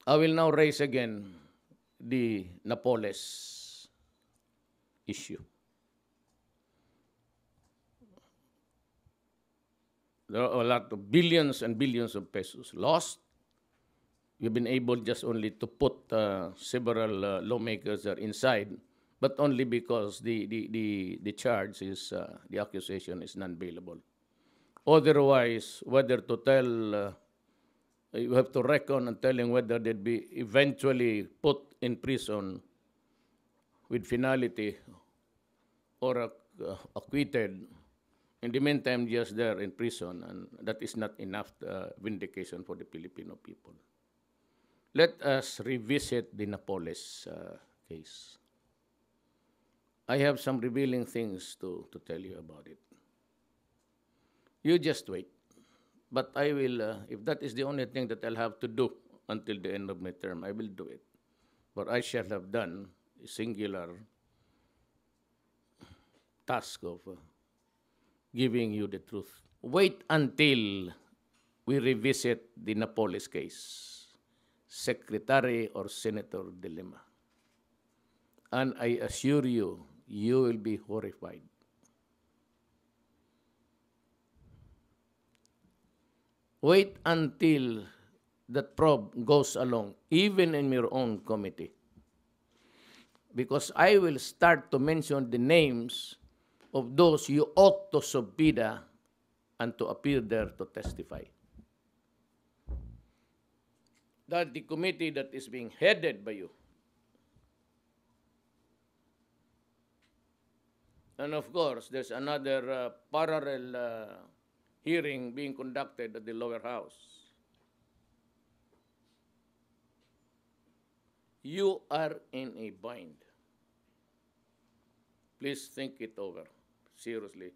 I will now raise again the Napoles issue. There are a lot of billions and billions of pesos lost. We've been able just only to put several lawmakers there inside, but only because the charge is, the accusation is non-bailable. Otherwise, whether to tell, you have to reckon and telling whether they'd be eventually put in prison with finality or acquitted. In the meantime, just there in prison, and that is not enough vindication for the Filipino people. Let us revisit the Napoles case. I have some revealing things to tell you about it. You just wait. But I will, if that is the only thing that I'll have to do until the end of my term, I will do it. But I shall have done a singular task of giving you the truth. Wait until we revisit the Napoles case, Secretary or Senator dilemma. And I assure you, you will be horrified. Wait until that probe goes along, even in your own committee. Because I will start to mention the names of those you ought to subpoena and to appear there to testify. That the committee that is being headed by you, and of course, there's another parallel hearing being conducted at the lower house. You are in a bind. Please think it over seriously.